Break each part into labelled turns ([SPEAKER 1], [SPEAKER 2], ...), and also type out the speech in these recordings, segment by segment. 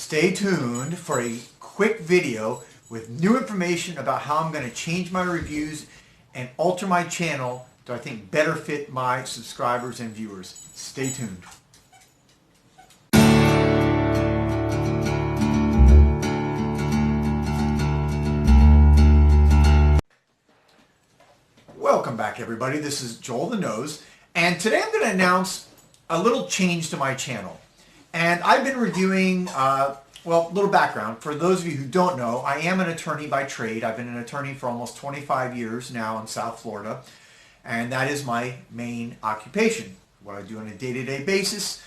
[SPEAKER 1] Stay tuned for a quick video with new information about how I'm going to change my reviews and alter my channel to, I think, better fit my subscribers and viewers. Stay tuned. Welcome back, everybody. This is Joel the Nose, and today I'm going to announce a little change to my channel. And I've been reviewing, well, a little background. For those of you who don't know, I am an attorney by trade. I've been an attorney for almost 25 years now in South Florida, and that is my main occupation, what I do on a day-to-day basis.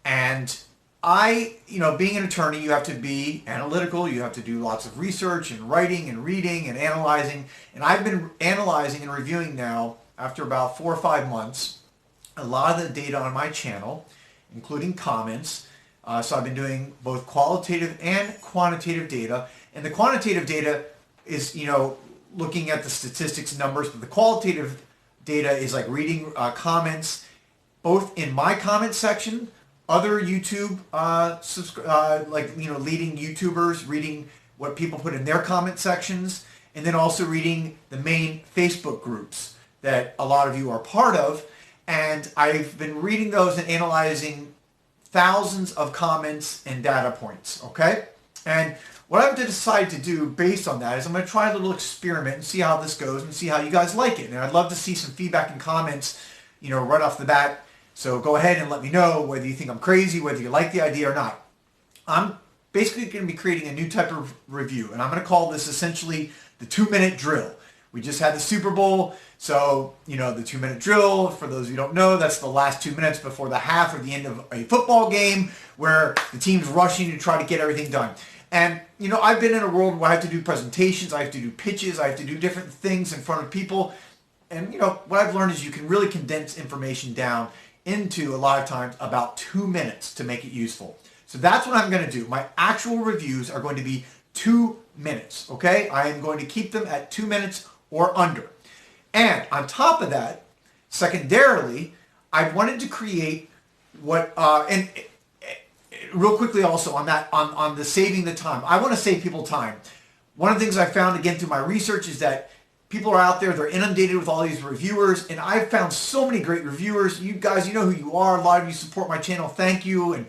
[SPEAKER 1] And being an attorney, you have to be analytical, you have to do lots of research and writing and reading and analyzing. And I've been analyzing and reviewing now, after about 4 or 5 months, a lot of the data on my channel, including comments. So I've been doing both qualitative and quantitative data. And the quantitative data is, looking at the statistics and numbers, but the qualitative data is like reading comments, both in my comment section, other YouTube, leading YouTubers, reading what people put in their comment sections, and then also reading the main Facebook groups that a lot of you are part of. And I've been reading those and analyzing thousands of comments and data points, okay? And what I've decided to do based on that is I'm going to try a little experiment and see how this goes and see how you guys like it. And I'd love to see some feedback and comments, right off the bat. So go ahead and let me know whether you think I'm crazy, whether you like the idea or not. I'm basically going to be creating a new type of review, and I'm going to call this essentially the 2-minute drill. We just had the Super Bowl, so, the 2-minute drill, for those of you who don't know, that's the last 2 minutes before the half or the end of a football game where the team's rushing to try to get everything done. And, I've been in a world where I have to do presentations, I have to do pitches, I have to do different things in front of people. And, what I've learned is you can really condense information down into, a lot of times, about 2 minutes to make it useful. So that's what I'm going to do. My actual reviews are going to be 2 minutes, okay? I am going to keep them at 2 minutes or under. And on top of that, secondarily, I wanted to create real quickly also on that, on the saving the time. I want to save people time. One of the things I found, again, through my research is that people are out there, they're inundated with all these reviewers, and I've found so many great reviewers. You guys, you know who you are. A lot of you support my channel. Thank you. And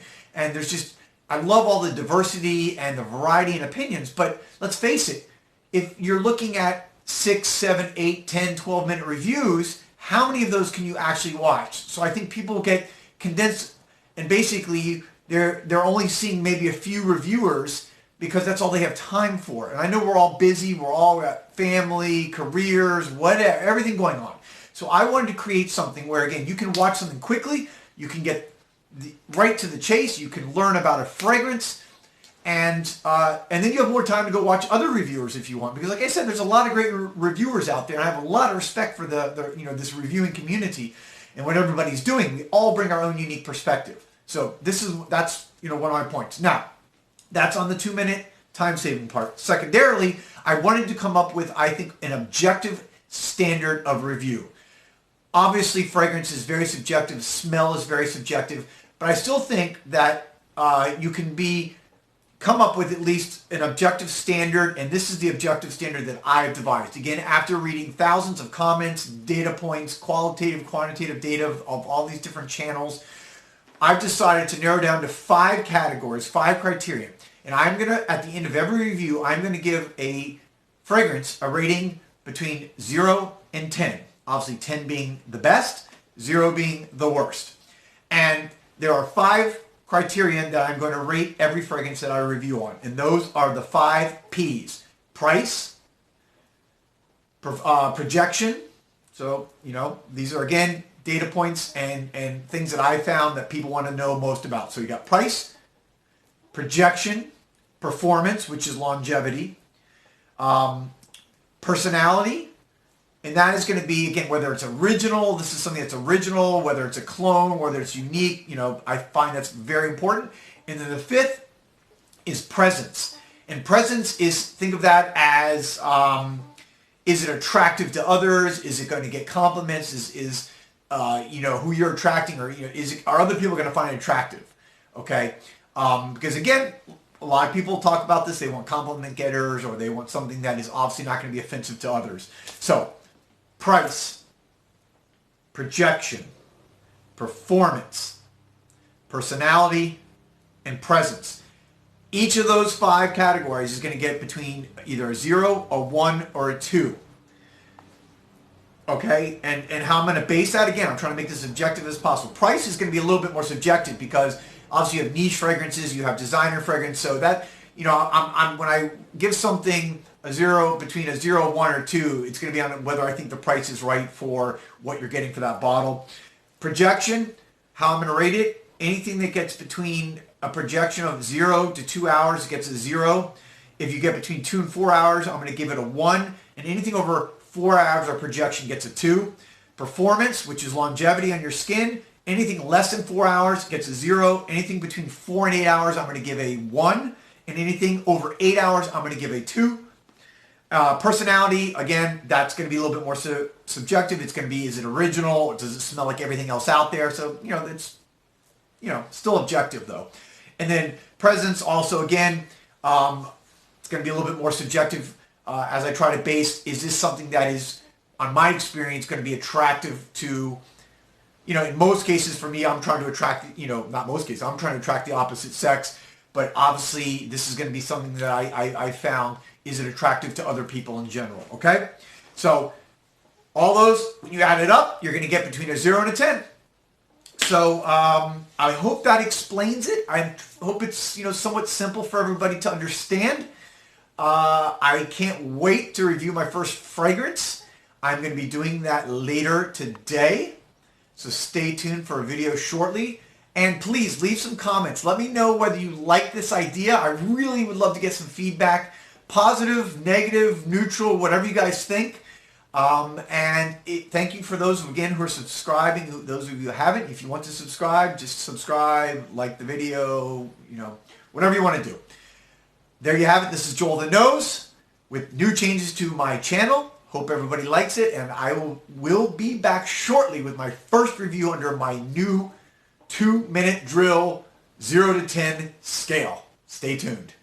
[SPEAKER 1] there's just, I love all the diversity and the variety in opinions, but let's face it, if you're looking at 6, 7, 8, 10, 12-minute reviews, how many of those can you actually watch? So I think people get condensed, and basically they're only seeing maybe a few reviewers because that's all they have time for. And I know we're all busy, we're all got family, careers, whatever, everything going on. So I wanted to create something where, again, you can watch something quickly, you can get right to the chase, you can learn about a fragrance, and then you have more time to go watch other reviewers if you want. Because like I said, there's a lot of great reviewers out there, and I have a lot of respect for this reviewing community and what everybody's doing. We all bring our own unique perspective. So that's one of my points. Now, that's on the 2-minute time-saving part. Secondarily, I wanted to come up with, I think, an objective standard of review. Obviously, fragrance is very subjective, smell is very subjective, but I still think that you can come up with at least an objective standard, and this is the objective standard that I've devised. Again, after reading thousands of comments, data points, qualitative, quantitative data of all these different channels, I've decided to narrow down to 5 categories, 5 criteria. And I'm going to, at the end of every review, I'm going to give a fragrance a rating between 0 and 10. Obviously 10 being the best, 0 being the worst. And there are 5 criterion that I'm going to rate every fragrance that I review on. And those are the 5 P's. Price, projection. So, these are, again, data points and things that I found that people want to know most about. So you got price, projection, performance, which is longevity, personality, and that is going to be, again, whether it's original, this is something that's original, whether it's a clone, whether it's unique, I find that's very important. And then the 5th is presence. And presence is, think of that as, is it attractive to others? Is it going to get compliments? Is who you're attracting, or are other people going to find it attractive? Okay, because again, a lot of people talk about this. They want compliment getters, or they want something that is obviously not going to be offensive to others. So, price, projection, performance, personality, and presence. Each of those 5 categories is going to get between either a 0, a 1, or a 2. Okay, and how I'm going to base that, again, I'm trying to make this as objective as possible. Price is going to be a little bit more subjective because obviously you have niche fragrances, you have designer fragrance, so that, you know, I'm when I give something a 0, between a 0, 1, or 2, it's going to be on whether I think the price is right for what you're getting for that bottle. Projection, how I'm going to rate it, anything that gets between a projection of 0 to 2 hours gets a 0. If you get between 2 and 4 hours, I'm going to give it a 1. And anything over 4 hours of projection gets a 2. Performance, which is longevity on your skin, anything less than 4 hours gets a 0. Anything between 4 and 8 hours, I'm going to give a 1. And anything over 8 hours, I'm going to give a 2. Personality, again, that's going to be a little bit more subjective. It's going to be, is it original? Does it smell like everything else out there? So, you know, it's, you know, still objective though. And then presence also, again, it's going to be a little bit more subjective as I try to base, is this something that is, on my experience, going to be attractive to, you know, in most cases for me, I'm trying to attract, you know, not most cases, I'm trying to attract the opposite sex, but obviously this is going to be something that I found, is it attractive to other people in general, okay? So all those, when you add it up, you're going to get between a 0 and a 10. So I hope that explains it. I hope it's, you know, somewhat simple for everybody to understand. I can't wait to review my first fragrance. I'm going to be doing that later today. So stay tuned for a video shortly. And please leave some comments. Let me know whether you like this idea. I really would love to get some feedback. Positive, negative, neutral, whatever you guys think. Thank you for those, again, who are subscribing. Those of you who haven't, if you want to subscribe, just subscribe, like the video, you know, whatever you want to do. There you have it. This is Joel the Nose with new changes to my channel. Hope everybody likes it, and I will be back shortly with my first review under my new 2-minute drill 0 to 10 scale. Stay tuned.